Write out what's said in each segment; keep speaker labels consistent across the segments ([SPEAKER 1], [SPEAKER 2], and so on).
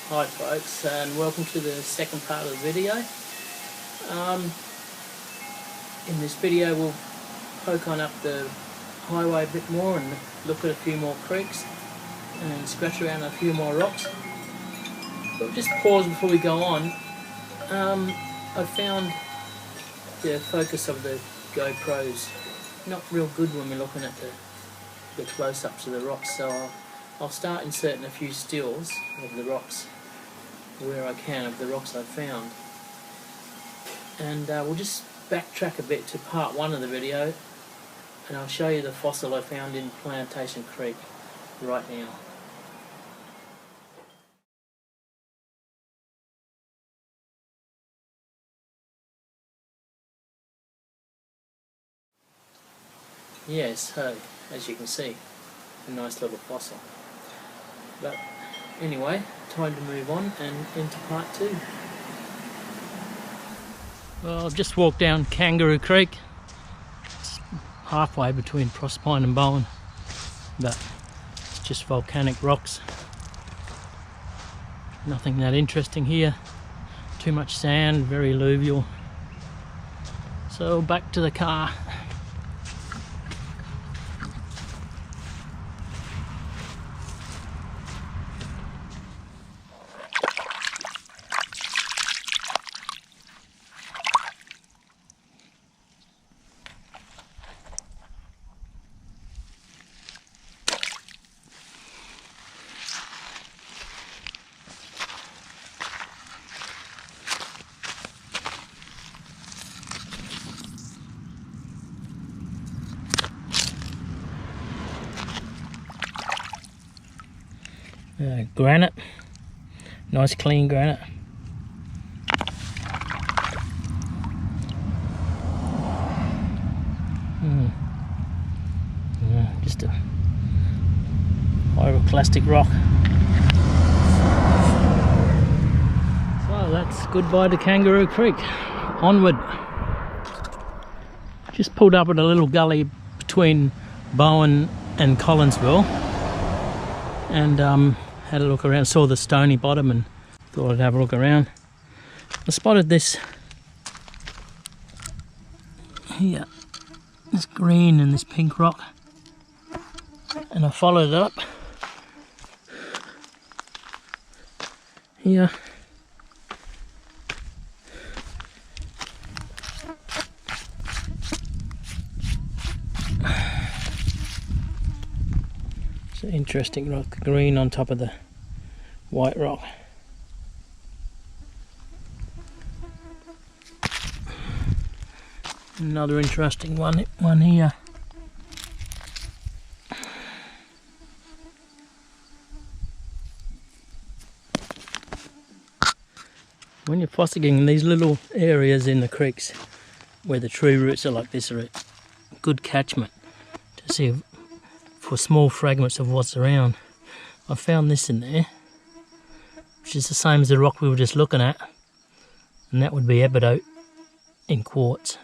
[SPEAKER 1] Hi folks, and welcome to the second part of the video. In this video we'll poke on up the highway a bit more and look at a few more creeks and scratch around a few more rocks. But just pause before we go on. I found the focus of the GoPros not real good when we're looking at the close-ups of the rocks, so I'll start inserting a few stills of the rocks where I can, of the rocks I've found, and we'll just backtrack a bit to part one of the video and I'll show you the fossil I found in Plantation Creek right now. Yes, so as you can see, a nice little fossil. But anyway, time to move on and into part two. Well, I've just walked down Kangaroo Creek. It's halfway between Proserpine and Bowen, but it's just volcanic rocks. Nothing that interesting here. Too much sand, very alluvial. So back to the car. Granite, nice clean granite. Just a pyroclastic rock. So that's goodbye to Kangaroo Creek. Onward. Just pulled up at a little gully between Bowen and Collinsville, and had a look around, saw the stony bottom and thought I'd have a look around. I spotted this here, this green and this pink rock, and I followed it up here. It's an interesting rock, the green on top of the white rock. Another interesting one here. When you're fossicking, these little areas in the creeks where the tree roots are like this are a good catchment to see for small fragments of what's around. I found this in there, which is the same as the rock we were just looking at, and that would be epidote in quartz.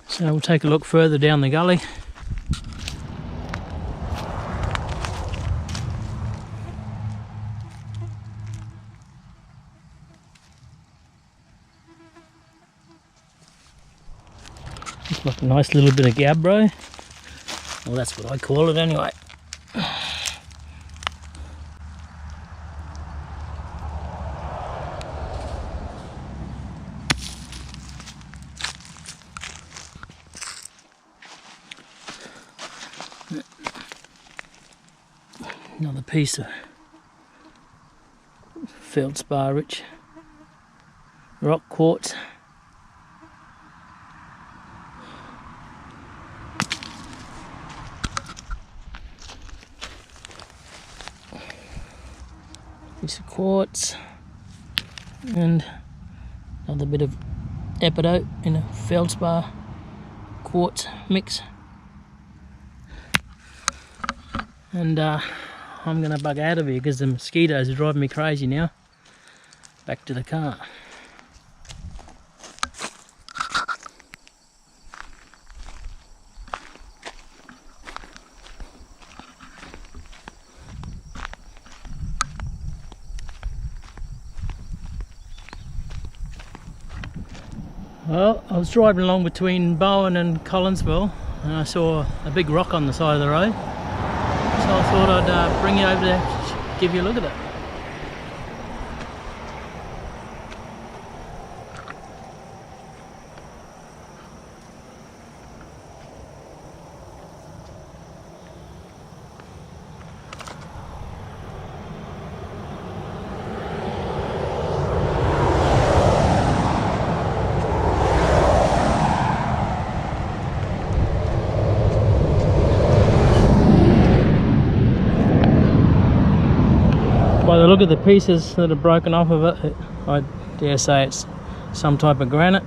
[SPEAKER 1] So we'll take a look further down the gully. Looks like a nice little bit of gabbro. Well, that's what I call it anyway. Another piece of feldspar rich rock quartz. piece of quartz, and another bit of epidote in a feldspar quartz mix. And I'm gonna bug out of here because the mosquitoes are driving me crazy now. Back to the car. Well, I was driving along between Bowen and Collinsville and I saw a big rock on the side of the road. So I thought I'd bring you over there to give you a look at it. By the look of the pieces that are broken off of it, I dare say it's some type of granite.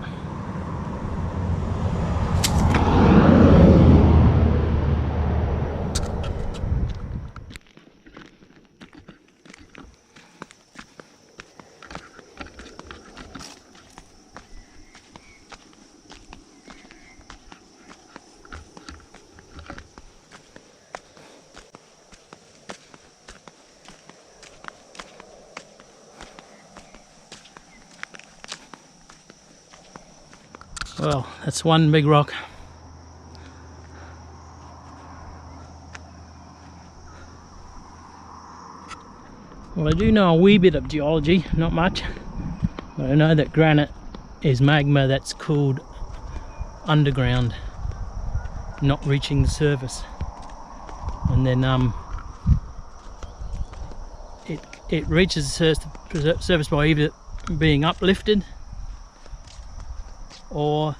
[SPEAKER 1] Well, that's one big rock. Well, I do know a wee bit of geology, not much, but I know that granite is magma that's cooled underground, not reaching the surface, and then it reaches the surface by either being uplifted or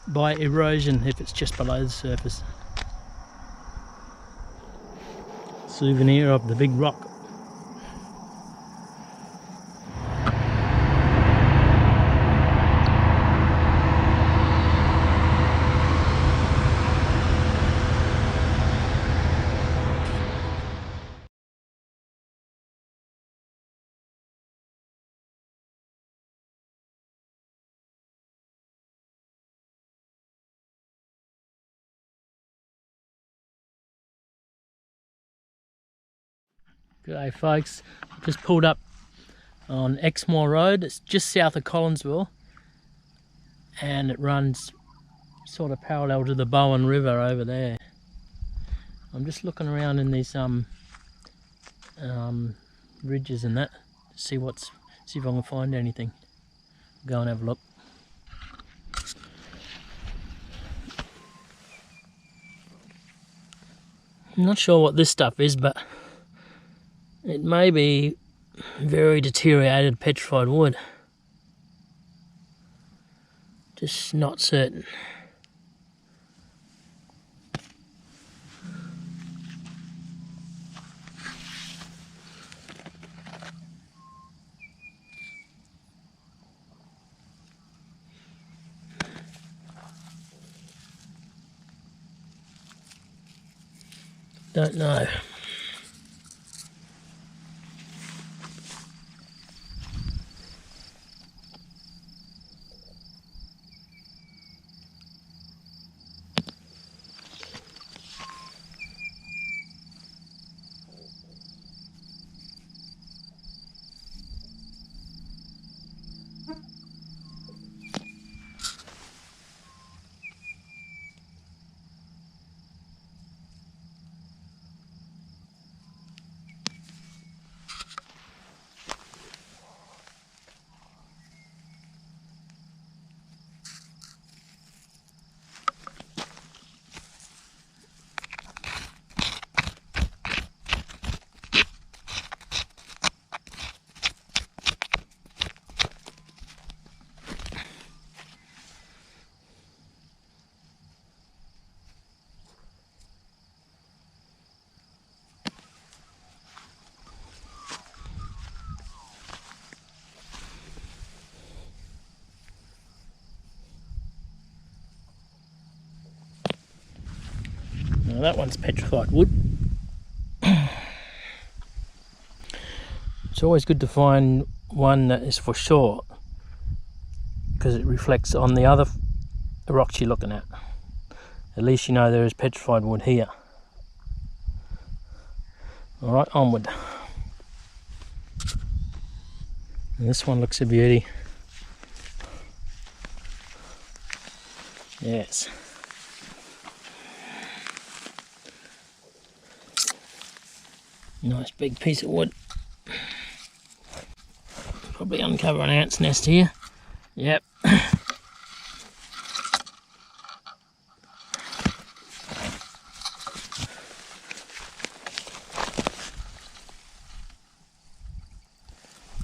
[SPEAKER 1] by erosion if it's just below the surface. Souvenir of the big rock. G'day folks, just pulled up on Exmoor Road. It's just south of Collinsville and it runs sort of parallel to the Bowen River over there. I'm just looking around in these ridges and that to see if I can find anything. Go and have a look. I'm not sure what this stuff is, but it may be very deteriorated petrified wood. Just not certain. Don't know. Now that one's petrified wood. It's always good to find one that is for sure, because it reflects on the other rocks you're looking at. At least you know there is petrified wood here. Alright, onward. And this one looks a beauty. Yes. Nice big piece of wood. Probably uncover an ant's nest here. Yep.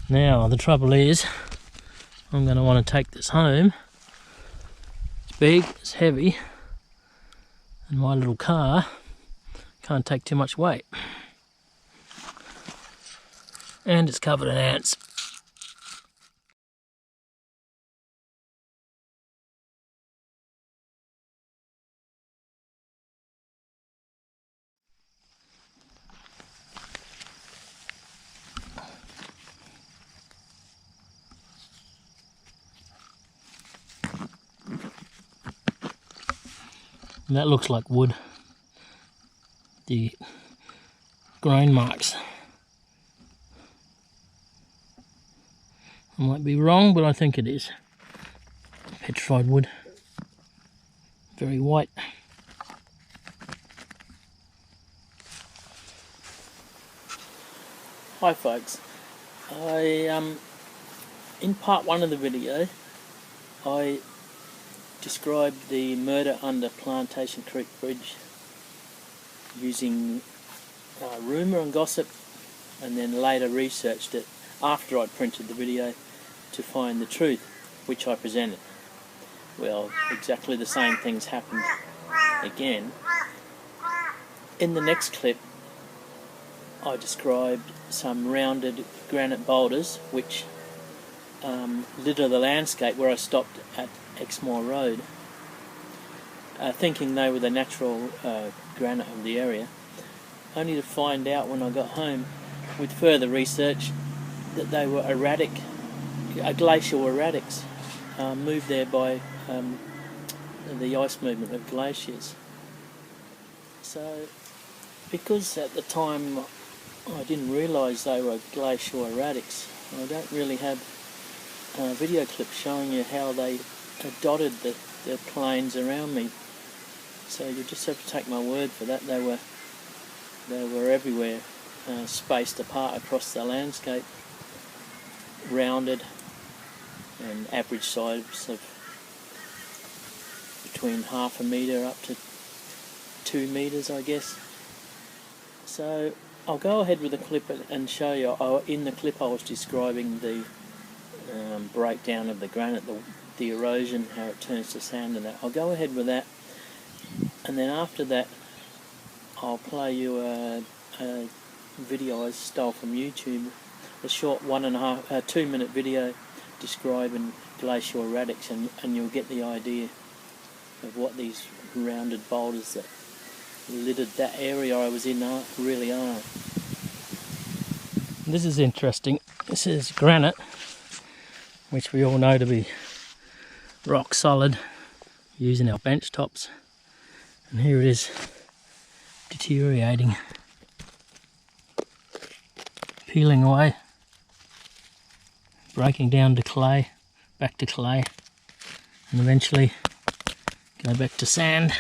[SPEAKER 1] Now the trouble is, I'm going to want to take this home. It's big, it's heavy, and my little car can't take too much weight. And it's covered in ants. And that looks like wood. The grain marks. I might be wrong, but I think it is. Petrified wood. Very white. Hi folks. In part 1 of the video, I described the murder under Plantation Creek Bridge using rumour and gossip, and then later researched it after I'd printed the video to find the truth, which I presented. Well, exactly the same things happened again. In the next clip, I described some rounded granite boulders which litter the landscape where I stopped at Exmoor Road, thinking they were the natural granite of the area, only to find out when I got home with further research that they were erratic, glacial erratics, moved there by the ice movement of glaciers. So, because at the time I didn't realise they were glacial erratics, I don't really have video clips showing you how they dotted the plains around me. So you just have to take my word for that. They were everywhere, spaced apart across the landscape, rounded, and average size of between 1/2 metre up to 2 metres, I guess. So I'll go ahead with the clip and show you. In the clip I was describing the breakdown of the granite, the erosion, how it turns to sand and that. I'll go ahead with that, and then after that I'll play you a video I stole from YouTube, a short 2 minute video describing glacial erratics, and you'll get the idea of what these rounded boulders that littered that area I was in really are. This is interesting. This is granite, which we all know to be rock solid, using our bench tops, and here it is deteriorating, peeling away, breaking down to clay, back to clay, and eventually go back to sand.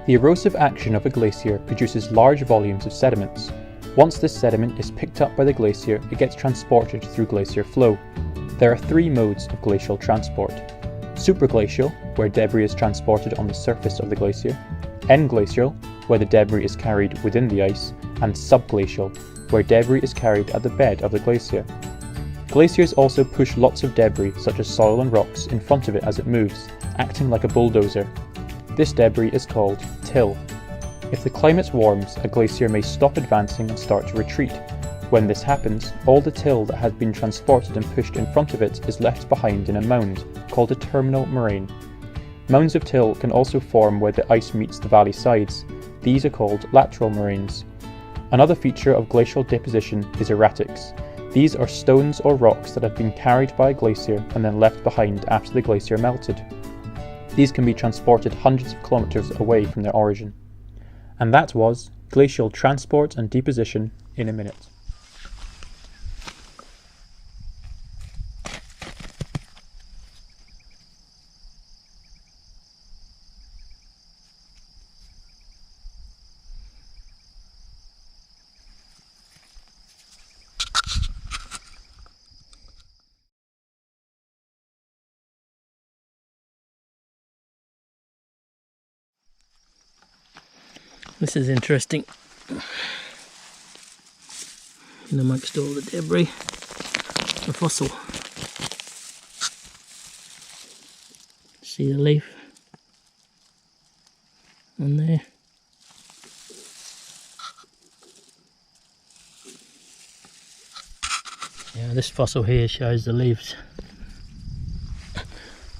[SPEAKER 2] The erosive action of a glacier produces large volumes of sediments. Once this sediment is picked up by the glacier, it gets transported through glacier flow. There are 3 modes of glacial transport: superglacial, where debris is transported on the surface of the glacier; endglacial, where the debris is carried within the ice; and subglacial, where debris is carried at the bed of the glacier. Glaciers also push lots of debris, such as soil and rocks, in front of it as it moves, acting like a bulldozer. This debris is called till. If the climate warms, a glacier may stop advancing and start to retreat. When this happens, all the till that has been transported and pushed in front of it is left behind in a mound, called a terminal moraine. Mounds of till can also form where the ice meets the valley sides. These are called lateral moraines. Another feature of glacial deposition is erratics. These are stones or rocks that have been carried by a glacier and then left behind after the glacier melted. These can be transported hundreds of kilometers away from their origin. And that was glacial transport and deposition in a minute.
[SPEAKER 1] This is interesting. In amongst all the debris, a fossil. See the leaf on there? Yeah, this fossil here shows the leaves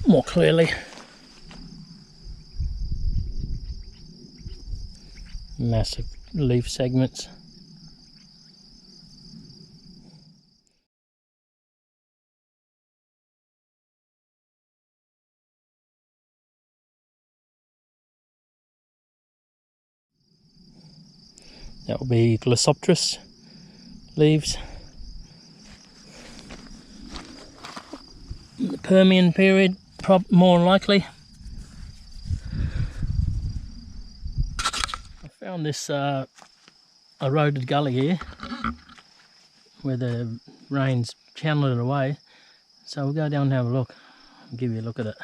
[SPEAKER 1] more clearly. Massive leaf segments. That will be Glossopteris leaves. In the Permian period, more likely. Found this eroded gully here where the rains channeled it away, so we'll go down and have a look. I'll give you a look at it.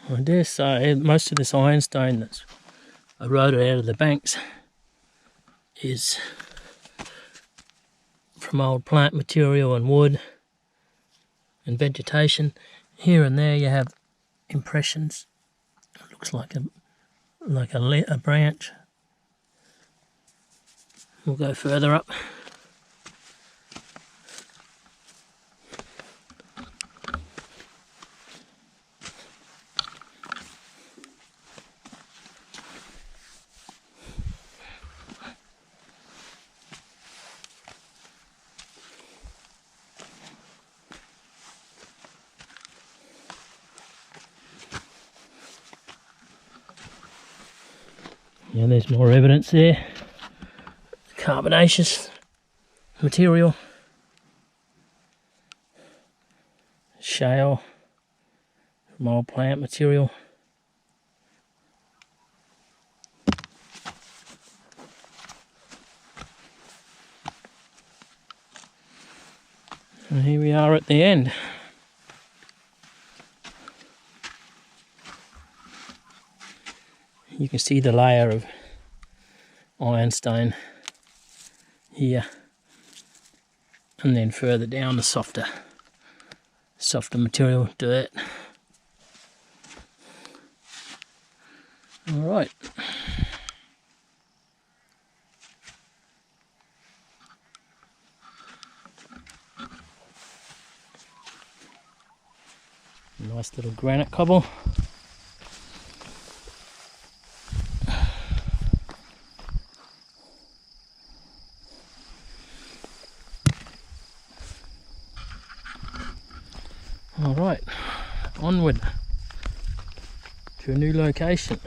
[SPEAKER 1] I dare say most of this ironstone that's eroded out of the banks is from old plant material and wood and vegetation. Here and there you have impressions. It looks like a branch. We'll go further up. Yeah, there's more evidence there. Carbonaceous material. Shale from old plant material. And here we are at the end. You can see the layer of ironstone here, and then further down the softer material, dirt. All right. Nice little granite cobble. Alright, onward to a new location.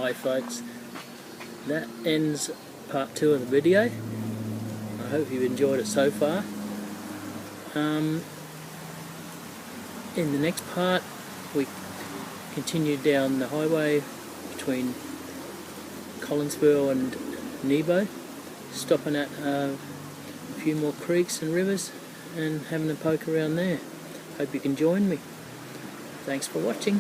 [SPEAKER 1] Anyway folks, that ends part 2 of the video. I hope you've enjoyed it so far. In the next part we continue down the highway between Collinsville and Nebo, stopping at a few more creeks and rivers and having a poke around there. Hope you can join me. Thanks for watching.